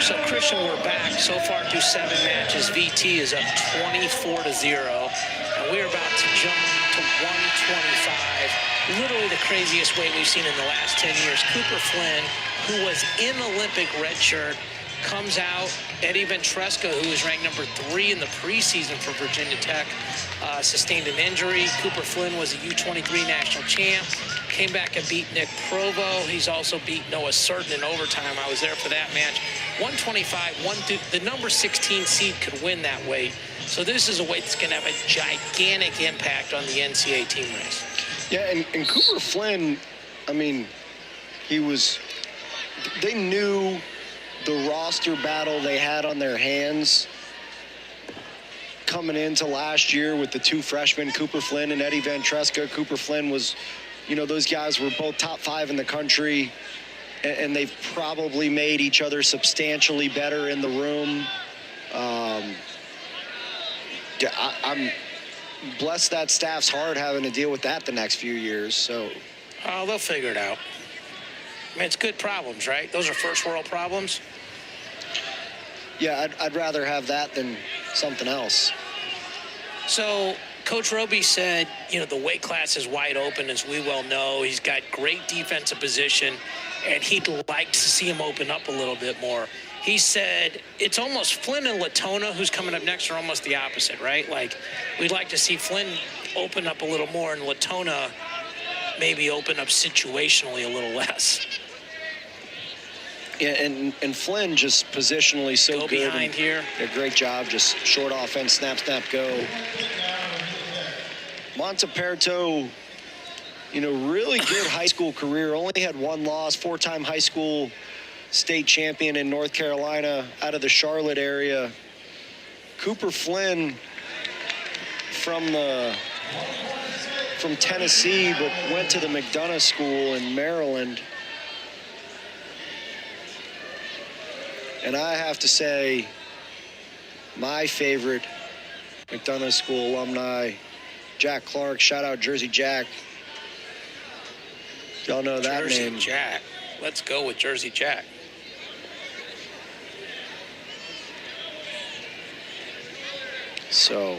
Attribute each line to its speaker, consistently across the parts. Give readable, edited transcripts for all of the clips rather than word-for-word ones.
Speaker 1: So, Christian, we're back. So far through 7 matches, VT is up 24-0, and we're about to jump to 125. Literally the craziest way we've seen in the last 10 years. Cooper Flynn, who was in Olympic red shirt, comes out. Eddie Ventresca, who is ranked number 3 in the preseason for Virginia Tech, sustained an injury. Cooper Flynn was a U23 national champ. Came back and beat Nick Provo. He's also beat Noah Certain in overtime. I was there for that match. 125, the number 16 seed could win that weight. So this is a weight that's going to have a gigantic impact on the NCAA team race.
Speaker 2: Yeah, and Cooper Flynn, I mean, they knew the roster battle they had on their hands coming into last year with the 2 freshmen, Cooper Flynn and Eddie Ventresca. Cooper Flynn was, those guys were both top 5 in the country, and they've probably made each other substantially better in the room. I'm blessed that staff's hard having to deal with that the next few years. So,
Speaker 1: they'll figure it out. I mean, it's good problems, right? Those are first world problems.
Speaker 2: Yeah, I'd rather have that than something else.
Speaker 1: So, Coach Roby said, the weight class is wide open, as we well know. He's got great defensive position, and he'd like to see him open up a little bit more. He said it's almost Flynn and Latona, who's coming up next, are almost the opposite, right? Like, we'd like to see Flynn open up a little more and Latona maybe open up situationally a little less.
Speaker 2: Yeah, and Flynn just positionally so
Speaker 1: go
Speaker 2: good.
Speaker 1: Behind here.
Speaker 2: A great job, just short offense, snap, go. Montaperto, really good high school career. Only had 1 loss, 4-time high school state champion in North Carolina out of the Charlotte area. Cooper Flynn from Tennessee, but went to the McDonough School in Maryland. And I have to say, my favorite McDonough School alumni, Jack Clark. Shout out Jersey Jack. Y'all know that
Speaker 1: Jersey
Speaker 2: name.
Speaker 1: Jack. Let's go with Jersey Jack.
Speaker 2: So,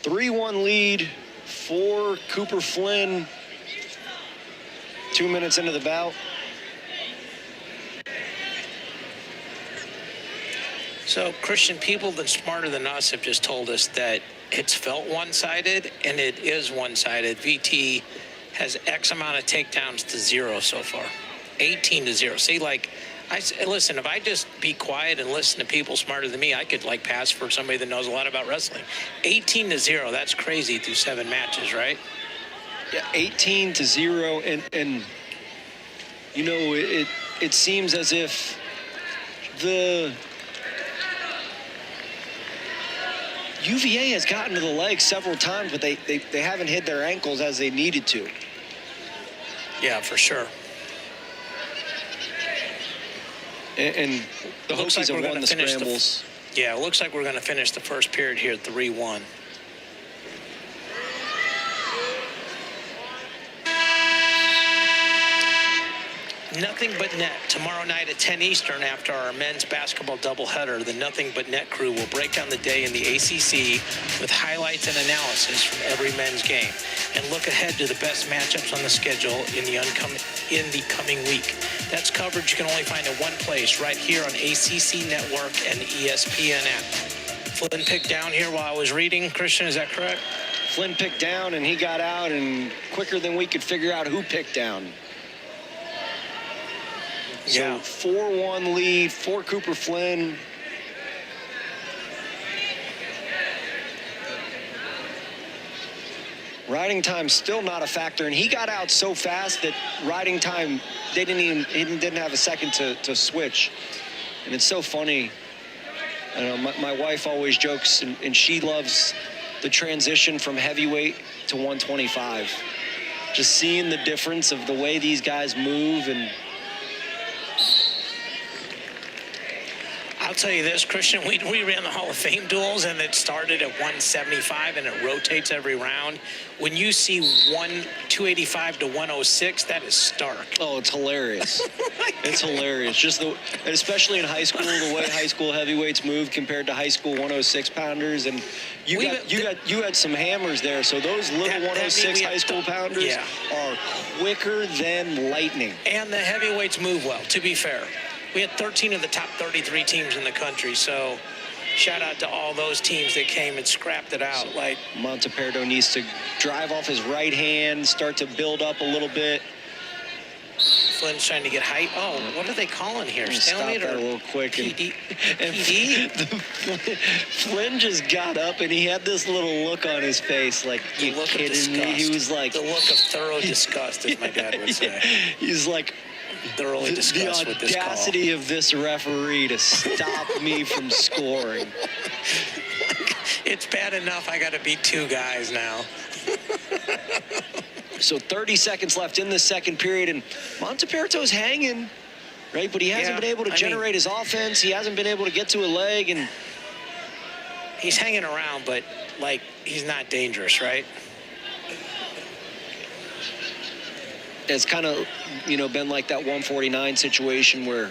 Speaker 2: 3-1 lead for Cooper Flynn. 2 minutes into the bout.
Speaker 1: So, Christian, people that smarter than us have just told us that it's felt one-sided, and it is one-sided. VT has X amount of takedowns to 0 so far. 18-0. See, listen, if I just be quiet and listen to people smarter than me, I could, pass for somebody that knows a lot about wrestling. 18-0, that's crazy through 7 matches, right?
Speaker 2: Yeah, 18-0, and it seems as if the UVA has gotten to the legs several times, but they haven't hit their ankles as they needed to.
Speaker 1: Yeah, for sure.
Speaker 2: And the Hokies have won the scrambles.
Speaker 1: Yeah, it looks like we're going to finish the first period here at 3-1. Nothing But Net tomorrow night at 10 Eastern after our men's basketball doubleheader. The Nothing But Net crew will break down the day in the ACC with highlights and analysis from every men's game and look ahead to the best matchups on the schedule in the coming week. That's coverage you can only find in one place, right here on ACC Network and the ESPN app. Flynn picked down here while I was reading. Christian, is that correct?
Speaker 2: Flynn picked down, and he got out, and quicker than we could figure out who picked down. So,
Speaker 1: yeah.
Speaker 2: 4-1 lead for Cooper Flynn. Riding time still not a factor, and he got out so fast that riding time, he didn't have a second to switch. And it's so funny. I know my wife always jokes, and she loves the transition from heavyweight to 125. Just seeing the difference of the way these guys move. And
Speaker 1: I'll tell you this, Christian, we ran the Hall of Fame duels, and it started at 175, and it rotates every round. When you see 285 to 106, that is stark.
Speaker 2: Oh, it's hilarious. It's hilarious. Just and especially in high school, the way high school heavyweights move compared to high school 106 pounders, and you had some hammers there. So those little 106 high school pounders are quicker than lightning.
Speaker 1: And the heavyweights move well. To be fair, we had 13 of the top 33 teams in the country. So shout out to all those teams that came and scrapped it out.
Speaker 2: So like Montaperto needs to drive off his right hand, start to build up a little bit.
Speaker 1: Flynn's trying to get height. Oh, what are they calling here?
Speaker 2: Stalemate or a little quick.
Speaker 1: PD?
Speaker 2: Flynn just got up and he had this little look on his face, like, you kidding me? He was like,
Speaker 1: the look of thorough disgust, as my dad would say.
Speaker 2: He's like,
Speaker 1: thoroughly disgust with this call.
Speaker 2: The audacity of this referee to stop me from scoring.
Speaker 1: It's bad enough I got to beat 2 guys now.
Speaker 2: So 30 seconds left in the second period, and Montaperto's hanging, right? But he hasn't been able to generate his offense. He hasn't been able to get to a leg, and
Speaker 1: he's hanging around, but, like, he's not dangerous, right?
Speaker 2: It's kind of, been like that 149 situation where,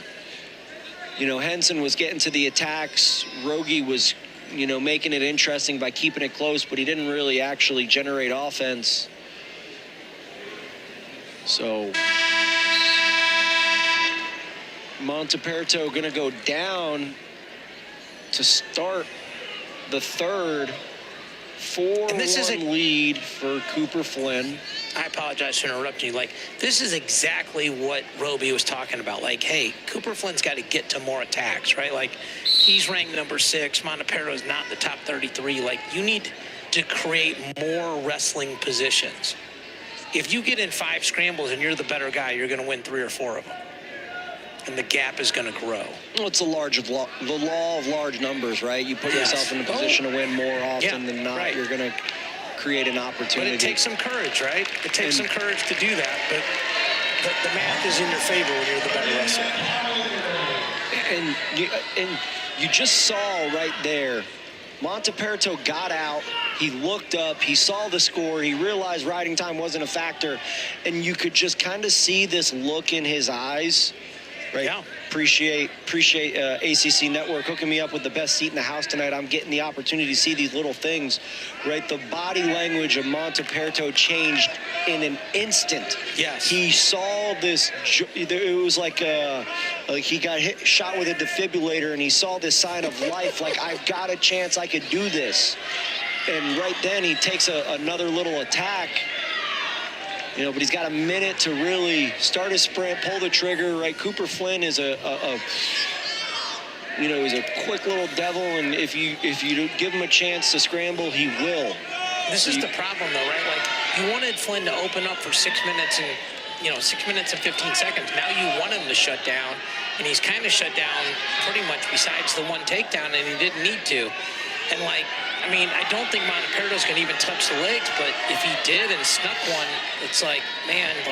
Speaker 2: Henson was getting to the attacks. Rogie was, making it interesting by keeping it close, but he didn't really actually generate offense. So Montaperto going to go down to start the third. 4-1 lead for Cooper Flynn.
Speaker 1: I apologize for interrupting you. Like, this is exactly what Roby was talking about. Like, hey, Cooper Flynn's got to get to more attacks, right? Like, he's ranked number 6. Montaperto's not in the top 33. Like, you need to create more wrestling positions. If you get in 5 scrambles and you're the better guy, you're going to win 3 or 4 of them. And the gap is going to grow.
Speaker 2: Well, it's the law of large numbers, right? You put yourself in a position to win more often than not. Right. You're going to create an opportunity.
Speaker 1: But it takes some courage, right? It takes some courage to do that. But the math is in your favor when you're the better wrestler.
Speaker 2: And you just saw right there, Montaperto got out. He looked up. He saw the score. He realized riding time wasn't a factor. And you could just kind of see this look in his eyes. Right.
Speaker 1: Yeah.
Speaker 2: Appreciate ACC Network hooking me up with the best seat in the house tonight. I'm getting the opportunity to see these little things, right? The body language of Montaperto changed in an instant.
Speaker 1: Yes.
Speaker 2: He saw this. It was like he got shot with a defibrillator, and he saw this sign of life. Like, I've got a chance. I could do this. And right then he takes another little attack. But he's got a minute to really start his sprint, pull the trigger, right? Cooper Flynn is he's a quick little devil, and if you give him a chance to scramble, he will.
Speaker 1: This is the problem, though, right? Like, you wanted Flynn to open up for 6 minutes and 6 minutes and 15 seconds. Now you want him to shut down, and he's kind of shut down pretty much besides the one takedown, and he didn't need to. And, I don't think Montaperto's going to even touch the legs, but if he did and snuck one, it's like, man, and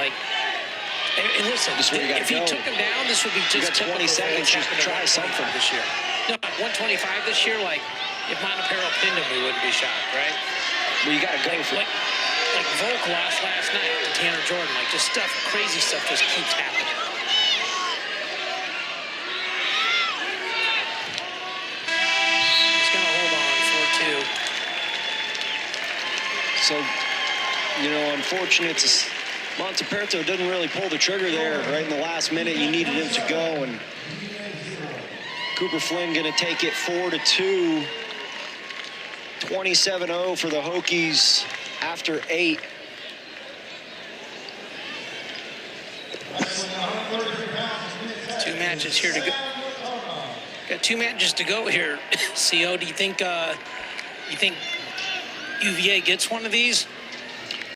Speaker 1: listen, if he took him down, this would be just
Speaker 2: 20 seconds. You should try something
Speaker 1: this year. No, 125 this year, if Montaperto pinned him, we wouldn't be shocked, right?
Speaker 2: Well, you got to go for it.
Speaker 1: Like Volk lost last night to Tanner Jordan. Just crazy stuff just keeps happening.
Speaker 2: So, unfortunate. Montaperto didn't really pull the trigger there right in the last minute. You needed him to go, and Cooper Flynn going to take it 4-2. 27-0 for the Hokies after 8.
Speaker 1: Two matches here to go. Got 2 matches to go here. CO, do you think UVA gets one of these?